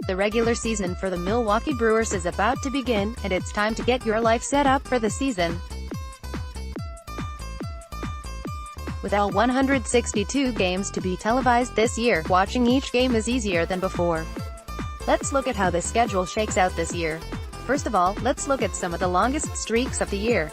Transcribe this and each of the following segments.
The regular season for the Milwaukee Brewers is about to begin, and it's time to get your life set up for the season. With all 162 games to be televised this year, watching each game is easier than before. Let's look at how the schedule shakes out this year. First of all, let's look at some of the longest streaks of the year.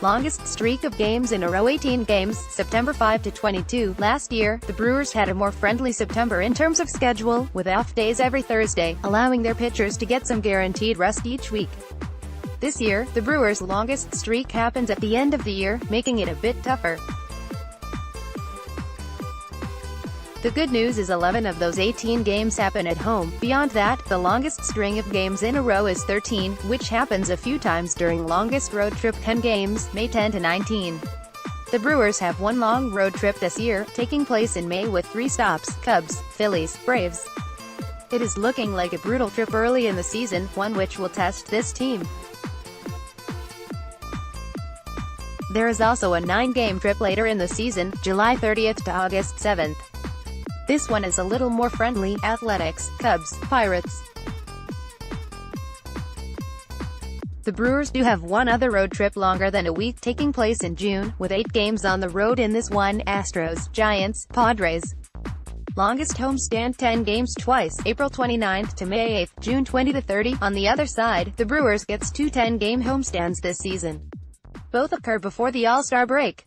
Longest streak of games in a row: 18 games, September 5 to 22. Last year, the Brewers had a more friendly September in terms of schedule, with off days every Thursday, allowing their pitchers to get some guaranteed rest each week. This year, the Brewers' longest streak happens at the end of the year, making it a bit tougher. The good news is 11 of those 18 games happen at home. Beyond that, the longest string of games in a row is 13, which happens a few times during longest road trip 10 games, May 10 to 19. The Brewers have one long road trip this year, taking place in May with 3 stops: Cubs, Phillies, Braves. It is looking like a brutal trip early in the season, one which will test this team. There is also a 9-game trip later in the season, July 30th to August 7th. This one is a little more friendly: Athletics, Cubs, Pirates. The Brewers do have one other road trip longer than a week, taking place in June, with 8 games on the road in this one: Astros, Giants, Padres. Longest homestand 10 games twice, April 29th to May 8th, June 20 to 30. On the other side, the Brewers gets 2 10-game homestands this season. Both occur before the All-Star break.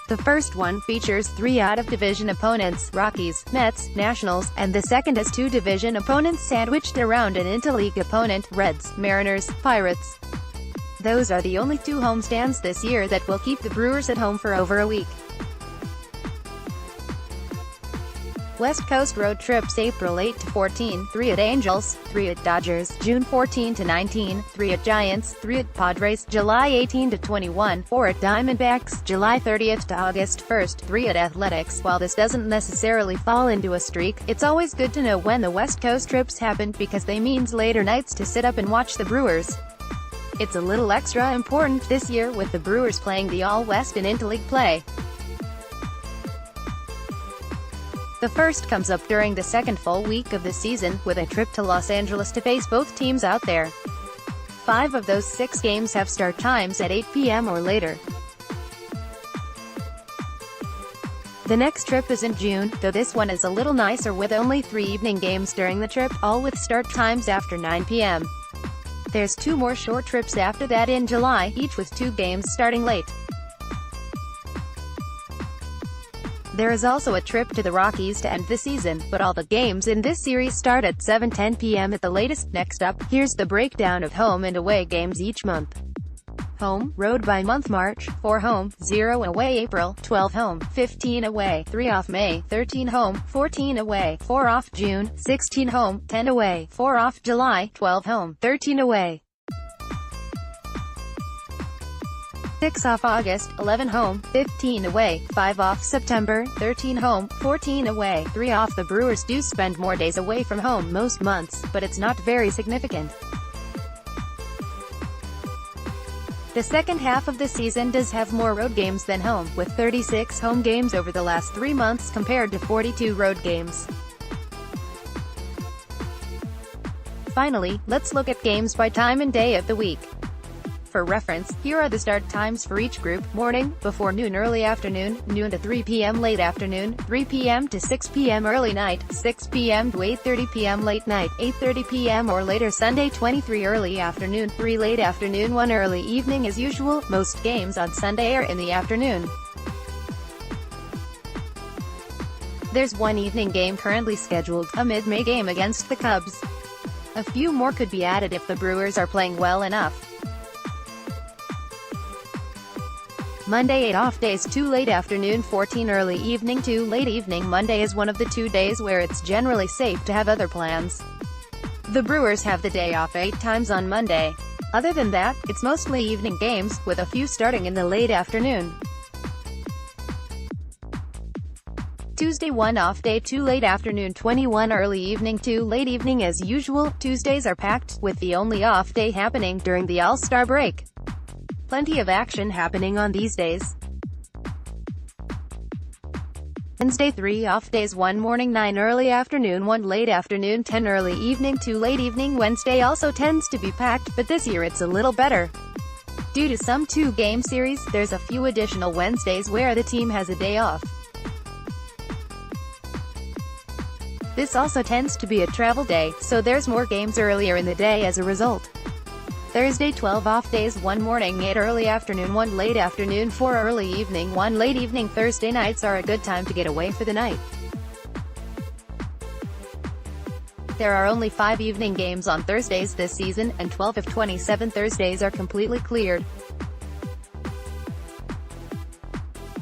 The first one features 3 out-of-division opponents: Rockies, Mets, Nationals, and the second has 2 division opponents sandwiched around an interleague opponent: Reds, Mariners, Pirates. Those are the only 2 homestands this year that will keep the Brewers at home for over a week. West Coast road trips: April 8 to 14, 3 at Angels, 3 at Dodgers, June 14 to 19, 3 at Giants, 3 at Padres, July 18 to 21, 4 at Diamondbacks, July 30th to August 1st, 3 at Athletics. While this doesn't necessarily fall into a streak, it's always good to know when the West Coast trips happen, because they means later nights to sit up and watch the Brewers. It's a little extra important this year with the Brewers playing the All-West in interleague play. The first comes up during the second full week of the season, with a trip to Los Angeles to face both teams out there. 5 of those 6 games have start times at 8 p.m. or later. The next trip is in June, though this one is a little nicer with only 3 evening games during the trip, all with start times after 9 p.m. There's 2 more short trips after that in July, each with 2 games starting late. There is also a trip to the Rockies to end the season, but all the games in this series start at 7:10 p.m. at the latest. Next up, here's the breakdown of home and away games each month. Home, road by month: March, 4 home, 0 away; April, 12 home, 15 away, 3 off; May, 13 home, 14 away, 4 off; June, 16 home, 10 away, 4 off; July, 12 home, 13 away, 6 off; August, 11 home, 15 away, 5 off; September, 13 home, 14 away, 3 off. The Brewers do spend more days away from home most months, but it's not very significant. The second half of the season does have more road games than home, with 36 home games over the last 3 months compared to 42 road games. Finally, let's look at games by time and day of the week. For reference, here are the start times for each group: morning, before noon, early afternoon, noon to 3 p.m. late afternoon, 3 p.m. to 6 p.m. early night, 6 p.m. to 8:30 p.m. late night, 8:30 p.m. or later. Sunday 23 early afternoon, 3 late afternoon, 1 early evening. As usual, most games on Sunday are in the afternoon. There's one evening game currently scheduled, a mid-May game against the Cubs. A few more could be added if the Brewers are playing well enough. Monday 8 off days: 2 late afternoon, 14 early evening, 2 late evening. Monday is one of the 2 days where it's generally safe to have other plans. The Brewers have the day off 8 times on Monday. Other than that, it's mostly evening games, with a few starting in the late afternoon. Tuesday 1 off day, 2 late afternoon, 21 early evening, 2 late evening. As usual, Tuesdays are packed, with the only off day happening during the All-Star break. Plenty of action happening on these days. Wednesday 3 off days, 1 morning, 9 early afternoon, 1 late afternoon, 10 early evening, 2 late evening. Wednesday also tends to be packed, but this year it's a little better. Due to some 2-game series, there's a few additional Wednesdays where the team has a day off. This also tends to be a travel day, so there's more games earlier in the day as a result. Thursday 12 off days, 1 morning, 8 early afternoon, 1 late afternoon, 4 early evening, 1 late evening. Thursday nights are a good time to get away for the night. There are only 5 evening games on Thursdays this season, and 12 of 27 Thursdays are completely cleared.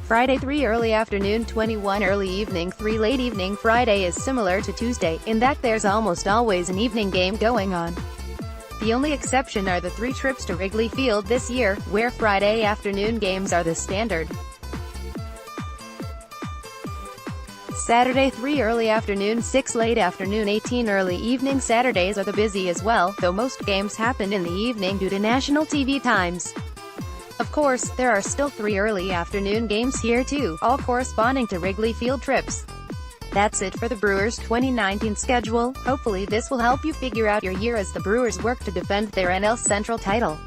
Friday 3 early afternoon, 21 early evening, 3 late evening. Friday is similar to Tuesday, in that there's almost always an evening game going on. The only exception are the 3 trips to Wrigley Field this year, where Friday afternoon games are the standard. Saturday 3 early afternoon, 6 late afternoon, 18 early evening. Saturdays are the busy as well, though most games happen in the evening due to national TV times. Of course, there are still 3 early afternoon games here too, all corresponding to Wrigley Field trips. That's it for the Brewers' 2019 schedule. Hopefully this will help you figure out your year as the Brewers work to defend their NL Central title.